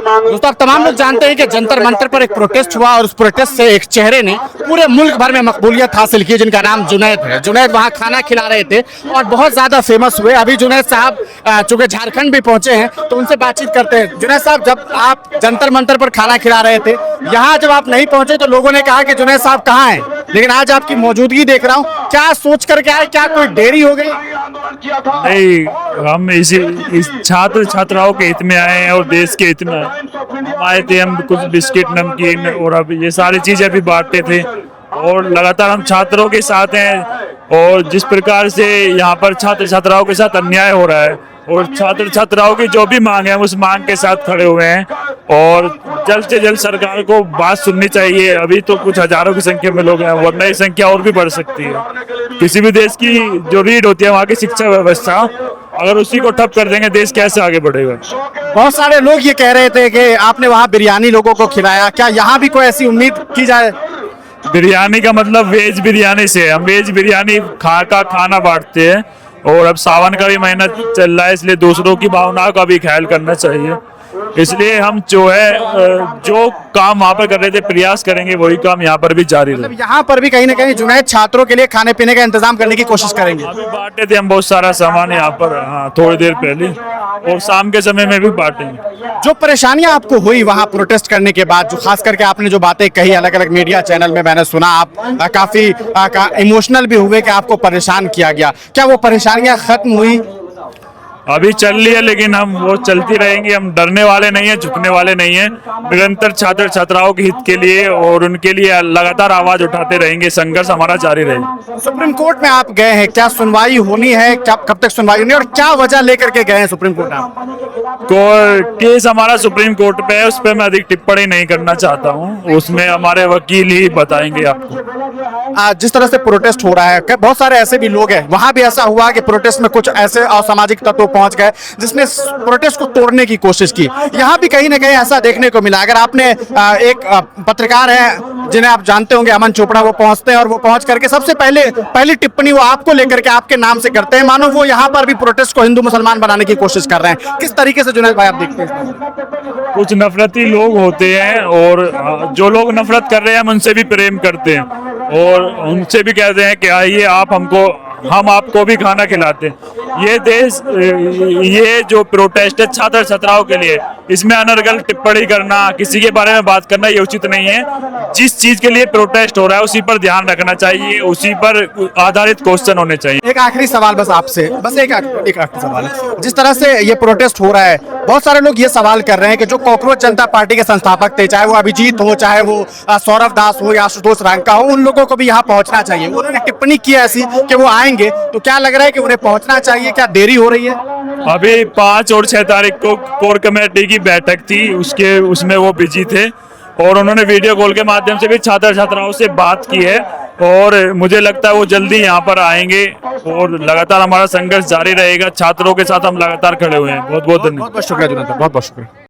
दोस्तों, आप तमाम लोग जानते हैं कि जंतर मंतर पर एक प्रोटेस्ट हुआ और उस प्रोटेस्ट से एक चेहरे ने पूरे मुल्क भर में मकबूलियत हासिल की, जिनका नाम जुनैद है। जुनैद वहाँ खाना खिला रहे थे और बहुत ज्यादा फेमस हुए। अभी जुनैद साहब चूंकि झारखंड भी पहुंचे हैं तो उनसे बातचीत करते हैं। जुनैद साहब, जब आप जंतर मंतर पर खाना खिला रहे थे, यहाँ जब आप नहीं पहुंचे तो लोगों ने कहा कि जुनैद साहब कहाँ हैं, लेकिन आज आपकी मौजूदगी देख रहा हूँ। क्या सोच करके आए, क्या कोई देरी हो गई? नहीं, हम इस छात्र छात्राओं के हित में आए हैं और देश के हित में हम आए थे। हम कुछ बिस्किट, नमकीन और अब ये सारी चीजें अभी बांटते थे और लगातार हम छात्रों के साथ हैं। और जिस प्रकार से यहाँ पर छात्र छात्राओं के साथ अन्याय हो रहा है और छात्र छात्राओं की जो भी मांग है उस मांग के साथ खड़े हुए हैं और जल्द से जल्द सरकार को बात सुननी चाहिए। अभी तो कुछ हजारों की संख्या में लोग हैं, वरना ये संख्या और भी बढ़ सकती है। किसी भी देश की जो रीढ़ होती है वहाँ की शिक्षा व्यवस्था, अगर उसी को ठप कर देंगे देश कैसे आगे बढ़ेगा। बहुत सारे लोग ये कह रहे थे कि आपने वहाँ बिरयानी लोगों को खिलाया, क्या यहाँ भी कोई ऐसी उम्मीद की जाए? बिरयानी का मतलब वेज बिरयानी से है। हम वेज बिरयानी खाना बांटते हैं और अब सावन का भी महीना चल रहा है, इसलिए दूसरों की भावनाओं का भी ख्याल करना चाहिए। इसलिए हम जो है जो काम वहाँ पर कर रहे थे प्रयास करेंगे वही काम यहाँ पर भी जारी रहे। यहाँ पर भी कहीं ना कहीं जुनैद छात्रों के लिए खाने पीने का इंतजाम करने की कोशिश करेंगे। अभी बांटे थे हम बहुत सारा सामान यहाँ पर, हाँ, थोड़ी देर पहले, और शाम के समय में भी बांटेंगे। जो परेशानियां आपको हुई वहां प्रोटेस्ट करने के बाद, जो खास करके आपने जो बातें कही अलग अलग मीडिया चैनल में मैंने सुना, आप काफी इमोशनल भी हुए कि आपको परेशान किया गया, क्या वो परेशानियां खत्म हुई? अभी चल रही है लेकिन हम वो चलती रहेंगे। हम डरने वाले नहीं है, झुकने वाले नहीं है। निरंतर छात्र छात्राओं के हित के लिए और उनके लिए लगातार आवाज उठाते रहेंगे। संघर्ष हमारा जारी रहेगा। सुप्रीम कोर्ट में आप गए हैं, क्या सुनवाई होनी है? क्या कब तक सुनवाई होनी है और क्या वजह लेकर के गए हैं सुप्रीम कोर्ट आप? केस हमारा सुप्रीम कोर्ट पे है, उस पर मैं अधिक टिप्पणी नहीं करना चाहता हूँ। उसमें हमारे वकील ही बताएंगे आपको। जिस तरह से प्रोटेस्ट हो रहा है, बहुत सारे ऐसे भी लोग हैं, वहां भी ऐसा हुआ कि प्रोटेस्ट में कुछ ऐसे असामाजिक तत्व पहुंच गए जिसने प्रोटेस्ट को तोड़ने की कोशिश की। यहाँ भी कहीं ना कहीं ऐसा देखने को मिला। अगर आपने एक पत्रकार है जिन्हें आप जानते होंगे, अमन चोपड़ा, वो पहुंचते हैं और वो पहुंच करके सबसे पहली टिप्पणी वो आपको लेकर के आपके नाम से करते हैं, मानो वो यहाँ पर भी प्रोटेस्ट को हिंदू मुसलमान बनाने की कोशिश कर रहे हैं। किस तरीके से जुनैद भाई आप देखते हैं? कुछ नफरती लोग होते हैं और जो लोग नफरत कर रहे हैं हम उनसे भी प्रेम करते हैं और उनसे भी कहते हैं कि आइए हम आपको भी खाना खिलाते हैं। ये जो प्रोटेस्ट है छात्र छात्राओं के लिए, इसमें अनर्गल टिप्पणी करना, किसी के बारे में बात करना ये उचित नहीं है। जिस चीज के लिए प्रोटेस्ट हो रहा है उसी पर ध्यान रखना चाहिए, उसी पर आधारित क्वेश्चन होने चाहिए। एक आखिरी सवाल बस आपसे, बस एक आखिरी सवाल है। जिस तरह से ये प्रोटेस्ट हो रहा है, बहुत सारे लोग ये सवाल कर रहे हैं कि जो कॉकरोच जनता पार्टी के संस्थापक थे, चाहे वो अभिजीत हो, चाहे वो सौरभ दास हो या आशुतोष रांका हो, उन लोगों को भी यहाँ पहुंचना चाहिए। उन्होंने टिप्पणी की ऐसी कि वो आएंगे, तो क्या लग रहा है कि उन्हें पहुंचना चाहिए? क्या देरी हो रही है? अभी 5 और 6 तारीख को कोर कमेटी की बैठक थी, उसमें वो बिजी थे और उन्होंने वीडियो कॉल के माध्यम से भी छात्र छात्राओं से बात की है और मुझे लगता है वो जल्दी यहाँ पर आएंगे और लगातार हमारा संघर्ष जारी रहेगा। छात्रों के साथ हम लगातार खड़े हुए हैं। बहुत बहुत धन्यवाद। बहुत बहुत शुक्रिया जुनैद, बहुत बहुत शुक्रिया।